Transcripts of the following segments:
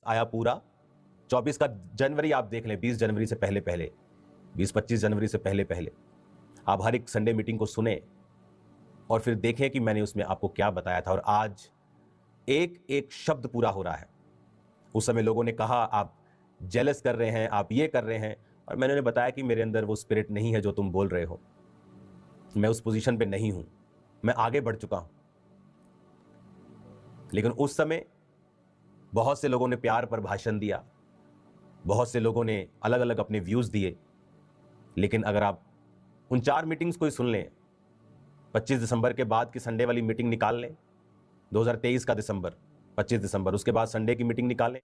आया पूरा 24 का जनवरी आप देख लें, 20 जनवरी से पहले पहले, 20-25 जनवरी से पहले पहले आप हर एक संडे मीटिंग को सुने और फिर देखें कि मैंने उसमें आपको क्या बताया था। और आज एक एक शब्द पूरा हो रहा है। उस समय लोगों ने कहा आप जेलस कर रहे हैं, आप ये कर रहे हैं, और मैंने उन्हें बताया कि मेरे अंदर वो स्पिरिट नहीं है जो तुम बोल रहे हो। मैं उस पोजीशन पे नहीं हूं, मैं आगे बढ़ चुका हूं। लेकिन उस समय बहुत से लोगों ने प्यार पर भाषण दिया, बहुत से लोगों ने अलग अलग अपने व्यूज दिए। लेकिन अगर आप उन 4 मीटिंग्स को ही सुन लें, 25 दिसंबर के बाद की संडे वाली मीटिंग निकाल लें, 2023 का दिसंबर, 25 दिसंबर, उसके बाद संडे की मीटिंग निकाल लें।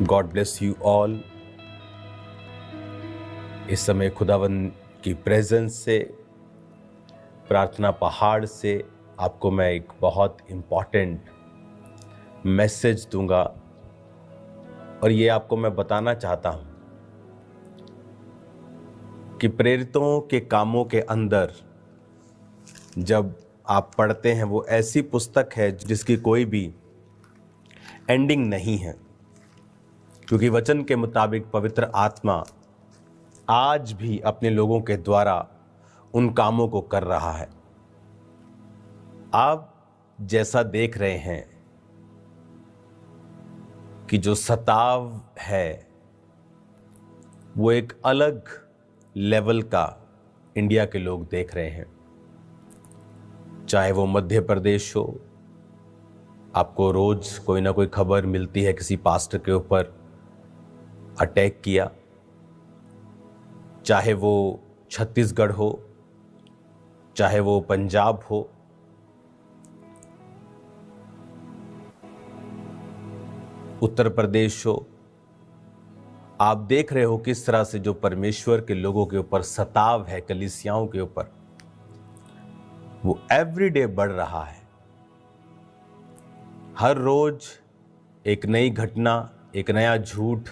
God bless you all. इस समय खुदावन की प्रेजेंस से, प्रार्थना पहाड़ से आपको मैं एक बहुत इम्पॉर्टेंट मैसेज दूंगा, और ये आपको मैं बताना चाहता हूं कि प्रेरितों के कामों के अंदर जब आप पढ़ते हैं, वो ऐसी पुस्तक है जिसकी कोई भी एंडिंग नहीं है, क्योंकि वचन के मुताबिक पवित्र आत्मा आज भी अपने लोगों के द्वारा उन कामों को कर रहा है। आप जैसा देख रहे हैं कि जो सताव है वो एक अलग लेवल का इंडिया के लोग देख रहे हैं। चाहे वो मध्य प्रदेश हो, आपको रोज कोई ना कोई खबर मिलती है किसी पास्टर के ऊपर अटैक किया, चाहे वो छत्तीसगढ़ हो, चाहे वो पंजाब हो, उत्तर प्रदेश हो, आप देख रहे हो किस तरह से जो परमेश्वर के लोगों के ऊपर सताव है, कलीसियाओं के ऊपर, वो एवरीडे बढ़ रहा है। हर रोज एक नई घटना, एक नया झूठ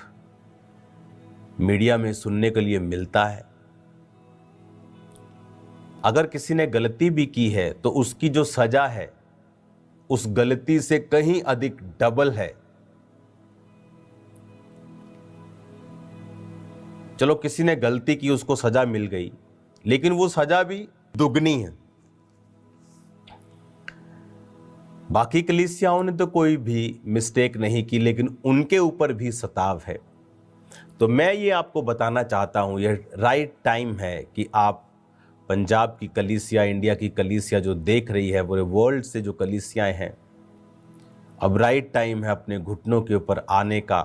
मीडिया में सुनने के लिए मिलता है। अगर किसी ने गलती भी की है तो उसकी जो सजा है उस गलती से कहीं अधिक डबल है। चलो किसी ने गलती की, उसको सजा मिल गई, लेकिन वो सजा भी दुगनी है। बाकी कलीसियाओं ने तो कोई भी मिस्टेक नहीं की, लेकिन उनके ऊपर भी सताव है। तो मैं ये आपको बताना चाहता हूं, यह राइट टाइम है कि आप पंजाब की कलीसिया, इंडिया की कलीसिया जो देख रही है, पूरे वर्ल्ड से जो कलीसियाएं हैं, अब राइट टाइम है अपने घुटनों के ऊपर आने का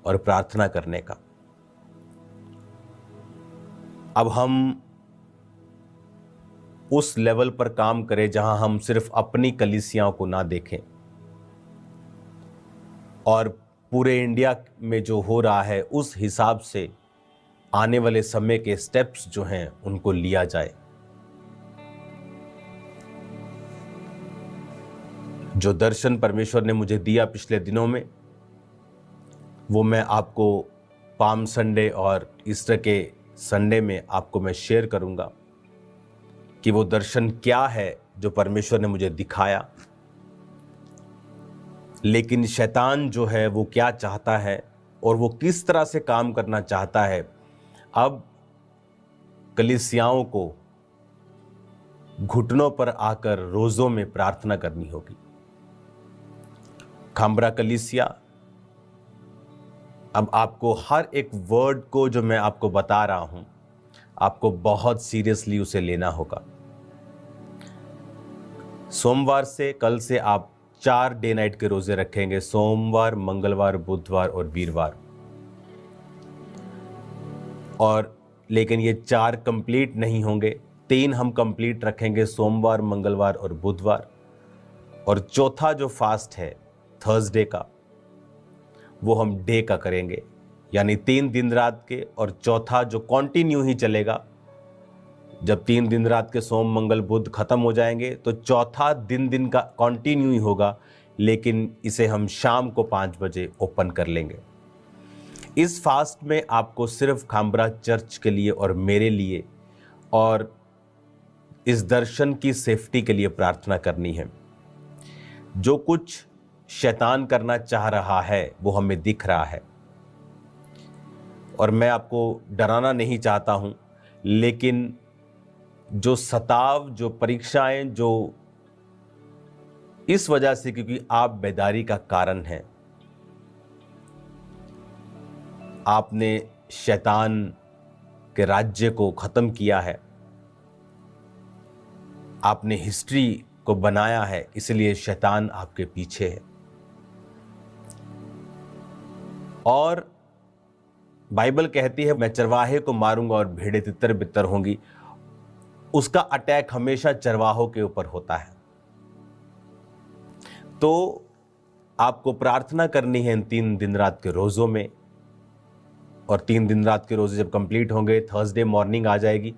और प्रार्थना करने का। अब हम उस लेवल पर काम करें जहां हम सिर्फ अपनी कलीसियाओं को ना देखें और पूरे इंडिया में जो हो रहा है उस हिसाब से आने वाले समय के स्टेप्स जो हैं उनको लिया जाए। जो दर्शन परमेश्वर ने मुझे दिया पिछले दिनों में, वो मैं आपको पाम संडे और ईस्टर के संडे में आपको मैं शेयर करूंगा कि वो दर्शन क्या है जो परमेश्वर ने मुझे दिखाया। लेकिन शैतान जो है वो क्या चाहता है और वो किस तरह से काम करना चाहता है, अब कलीसियाओं को घुटनों पर आकर रोजों में प्रार्थना करनी होगी। खामरा कलीसिया, अब आपको हर एक वर्ड को जो मैं आपको बता रहा हूं, आपको बहुत सीरियसली उसे लेना होगा। सोमवार से, कल से आप 4 डे नाइट के रोजे रखेंगे, सोमवार, मंगलवार, बुधवार और वीरवार। और लेकिन ये 4 कंप्लीट नहीं होंगे, 3 हम कंप्लीट रखेंगे, सोमवार, मंगलवार और बुधवार। और चौथा जो फास्ट है थर्सडे का, वो हम डे का करेंगे, यानी 3 दिन रात के, और चौथा जो कंटिन्यू ही चलेगा। जब 3 दिन रात के सोम मंगल बुध खत्म हो जाएंगे तो चौथा दिन का कंटिन्यू ही होगा, लेकिन इसे हम शाम को 5 बजे ओपन कर लेंगे। इस फास्ट में आपको सिर्फ खामरा चर्च के लिए और मेरे लिए और इस दर्शन की सेफ्टी के लिए प्रार्थना करनी है। जो कुछ शैतान करना चाह रहा है वो हमें दिख रहा है और मैं आपको डराना नहीं चाहता हूं, लेकिन जो सताव, जो परीक्षाएं, जो इस वजह से क्योंकि आप बेदारी का कारण हैं, आपने शैतान के राज्य को खत्म किया है, आपने हिस्ट्री को बनाया है, इसलिए शैतान आपके पीछे है। और बाइबल कहती है मैं चरवाहे को मारूंगा और भेड़ें तितर बितर होंगी। उसका अटैक हमेशा चरवाहों के ऊपर होता है। तो आपको प्रार्थना करनी है इन 3 दिन रात के रोज़ों में, और 3 दिन रात के रोज़े जब कंप्लीट होंगे, थर्सडे मॉर्निंग आ जाएगी,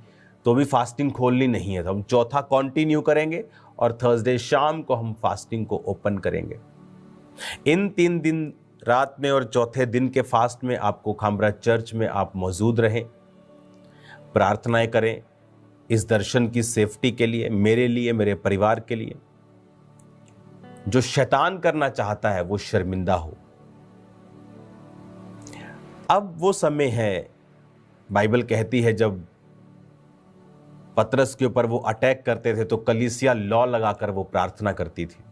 तो भी फास्टिंग खोलनी नहीं है। तो हम चौथा कंटिन्यू करेंगे और थर्सडे शाम को हम फास्टिंग को ओपन करेंगे। इन 3 दिन रात में और चौथे दिन के फास्ट में आपको खामरा चर्च में आप मौजूद रहें, प्रार्थनाएं करें इस दर्शन की सेफ्टी के लिए, मेरे लिए, मेरे परिवार के लिए। जो शैतान करना चाहता है वो शर्मिंदा हो। अब वो समय है, बाइबल कहती है जब पतरस के ऊपर वो अटैक करते थे तो कलीसिया लॉ लगाकर वो प्रार्थना करती थी।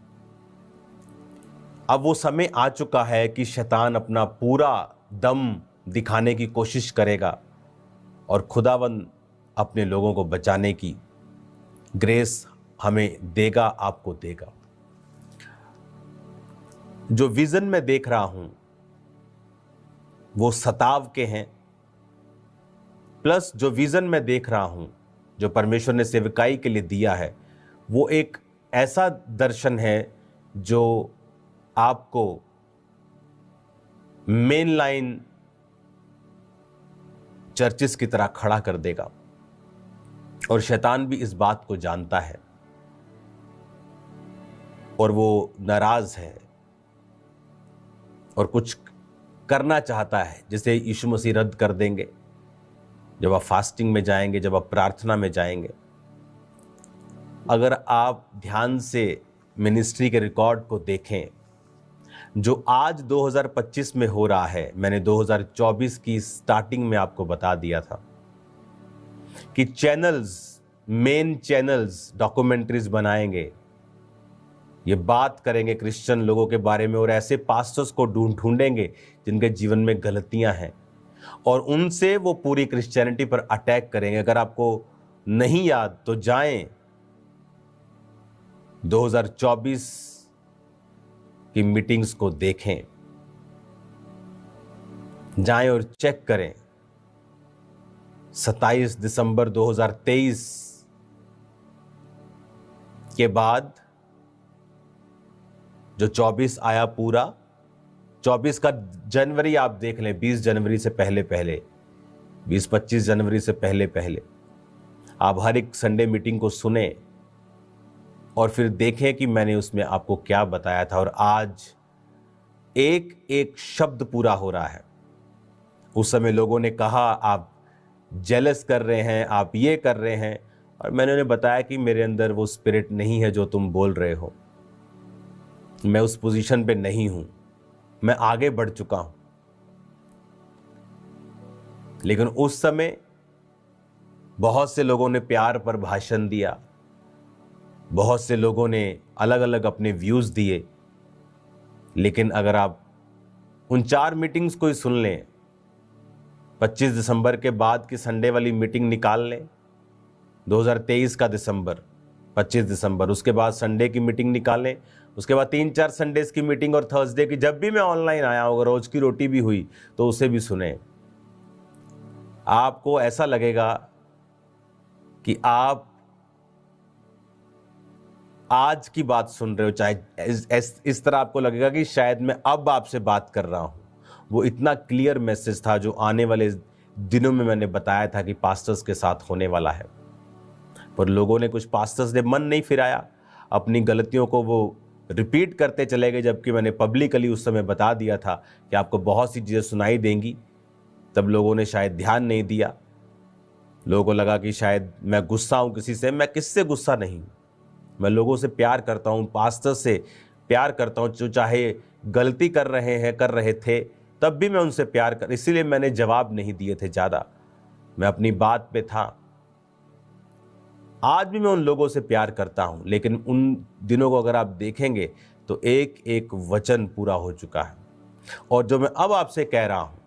अब वो समय आ चुका है कि शैतान अपना पूरा दम दिखाने की कोशिश करेगा और खुदावंद अपने लोगों को बचाने की ग्रेस हमें देगा, आपको देगा। जो विजन में देख रहा हूं वो सताव के हैं, प्लस जो विजन में देख रहा हूं जो परमेश्वर ने सेवकाई के लिए दिया है वो एक ऐसा दर्शन है जो आपको मेन लाइन चर्चिस की तरह खड़ा कर देगा। और शैतान भी इस बात को जानता है और वो नाराज है और कुछ करना चाहता है, जिसे यीशु मसीह रद्द कर देंगे जब आप फास्टिंग में जाएंगे, जब आप प्रार्थना में जाएंगे। अगर आप ध्यान से मिनिस्ट्री के रिकॉर्ड को देखें जो आज 2025 में हो रहा है, मैंने 2024 की स्टार्टिंग में आपको बता दिया था कि चैनल्स, मेन चैनल्स डॉक्यूमेंट्रीज बनाएंगे, ये बात करेंगे क्रिश्चियन लोगों के बारे में और ऐसे पास्टर्स को ढूंढेंगे जिनके जीवन में गलतियां हैं और उनसे वो पूरी क्रिश्चियनिटी पर अटैक करेंगे। अगर आपको नहीं याद तो जाएं 2024 की मीटिंग्स को देखें, जाएं और चेक करें। 27 दिसंबर 2023 के बाद जो 24 आया पूरा, 24 का जनवरी आप देख लें, 20 जनवरी से पहले पहले, 20-25 जनवरी से पहले पहले आप हर एक संडे मीटिंग को सुने और फिर देखें कि मैंने उसमें आपको क्या बताया था। और आज एक एक शब्द पूरा हो रहा है। उस समय लोगों ने कहा आप जेलस कर रहे हैं, आप ये कर रहे हैं, और मैंने उन्हें बताया कि मेरे अंदर वो स्पिरिट नहीं है जो तुम बोल रहे हो। मैं उस पोजीशन पे नहीं हूं, मैं आगे बढ़ चुका हूं। लेकिन उस समय बहुत से लोगों ने प्यार पर भाषण दिया, बहुत से लोगों ने अलग अलग अपने व्यूज दिए। लेकिन अगर आप उन 4 मीटिंग्स को ही सुन लें, 25 दिसंबर के बाद की संडे वाली मीटिंग निकाल लें, 2023 का दिसंबर, 25 दिसंबर, उसके बाद संडे की मीटिंग निकालें, उसके बाद 3-4 संडेज की मीटिंग और थर्सडे की, जब भी मैं ऑनलाइन आया हूँ, रोज की रोटी भी हुई तो उसे भी सुने। आपको ऐसा लगेगा कि आप आज की बात सुन रहे हो, चाहे इस तरह आपको लगेगा कि शायद मैं अब आपसे बात कर रहा हूं। वो इतना क्लियर मैसेज था जो आने वाले दिनों में मैंने बताया था कि पास्टर्स के साथ होने वाला है। पर लोगों ने, कुछ पास्टर्स ने मन नहीं फिराया, अपनी गलतियों को वो रिपीट करते चले गए, जबकि मैंने पब्लिकली उस समय बता दिया था कि आपको बहुत सी चीज़ें सुनाई देंगी। तब लोगों ने शायद ध्यान नहीं दिया। लोगों को लगा कि शायद मैं गुस्सा हूँ किसी से। मैं किससे गुस्सा नहीं हूँ। मैं लोगों से प्यार करता हूँ, पास्टर से प्यार करता हूँ, जो चाहे गलती कर रहे थे तब भी मैं उनसे प्यार कर, इसीलिए मैंने जवाब नहीं दिए थे ज़्यादा। मैं अपनी बात पे था। आज भी मैं उन लोगों से प्यार करता हूं, लेकिन उन दिनों को अगर आप देखेंगे तो एक एक वचन पूरा हो चुका है। और जो मैं अब आपसे कह रहा हूं,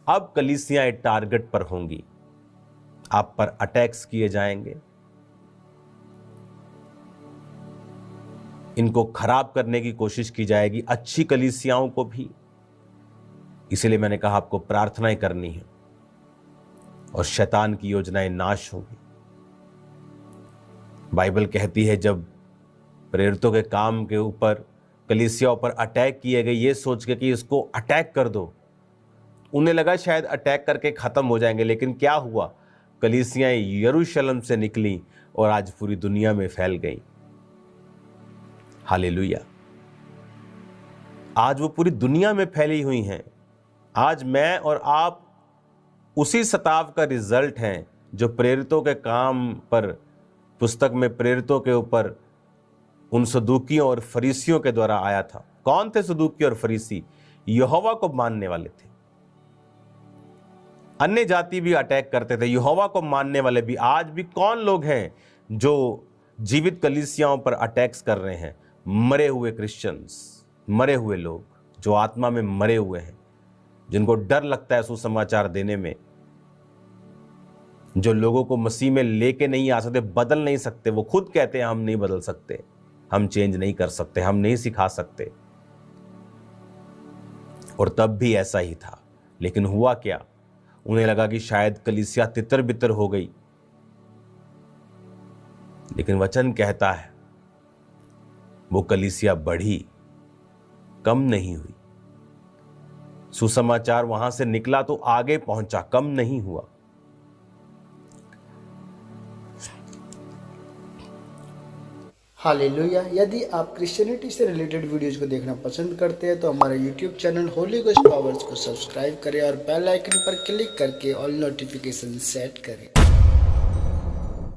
अब कलीसियाएं टारगेट पर होंगी, आप पर अटैक्स किए जाएंगे, इनको खराब करने की कोशिश की जाएगी, अच्छी कलीसियाओं को भी। इसलिए मैंने कहा आपको प्रार्थनाएं करनी है और शैतान की योजनाएं नाश होंगी। बाइबल कहती है जब प्रेरितों के काम के ऊपर, कलीसियाओं पर अटैक किए गए, ये सोच के कि इसको अटैक कर दो, उन्हें लगा शायद अटैक करके खत्म हो जाएंगे, लेकिन क्या हुआ, कलीसियाएं यरूशलेम से निकली और आज पूरी दुनिया में फैल गई। हालेलुया। आज वो पूरी दुनिया में फैली हुई हैं। आज मैं और आप उसी सताव का रिजल्ट हैं जो प्रेरितों के काम पर, पुस्तक में प्रेरितों के ऊपर उन सदूकियों और फरीसियों के द्वारा आया था। कौन थे सदूकी और फरीसी? यहोवा को मानने वाले थे। अन्य जाति भी अटैक करते थे, यहोवा को मानने वाले भी। आज भी कौन लोग हैं जो जीवित कलीसियाओं पर अटैक्स कर रहे हैं? मरे हुए क्रिश्चियंस, मरे हुए लोग जो आत्मा में मरे हुए हैं, जिनको डर लगता है सुसमाचार देने में, जो लोगों को मसीह में लेके नहीं आ सकते, बदल नहीं सकते। वो खुद कहते हैं हम नहीं बदल सकते, हम चेंज नहीं कर सकते, हम नहीं सिखा सकते। और तब भी ऐसा ही था। लेकिन हुआ क्या, उन्हें लगा कि शायद कलीसिया तितर बितर हो गई, लेकिन वचन कहता है वो कलीसिया बढ़ी, कम नहीं हुई। सुसमाचार वहां से निकला तो आगे पहुंचा, कम नहीं हुआ। हालेलुया। यदि आप क्रिश्चियनिटी से रिलेटेड वीडियोज को देखना पसंद करते हैं तो हमारे YouTube channel Holi ghost powers को सब्सक्राइब करें और बेल आइकन पर क्लिक करके ऑल नोटिफिकेशन सेट करें।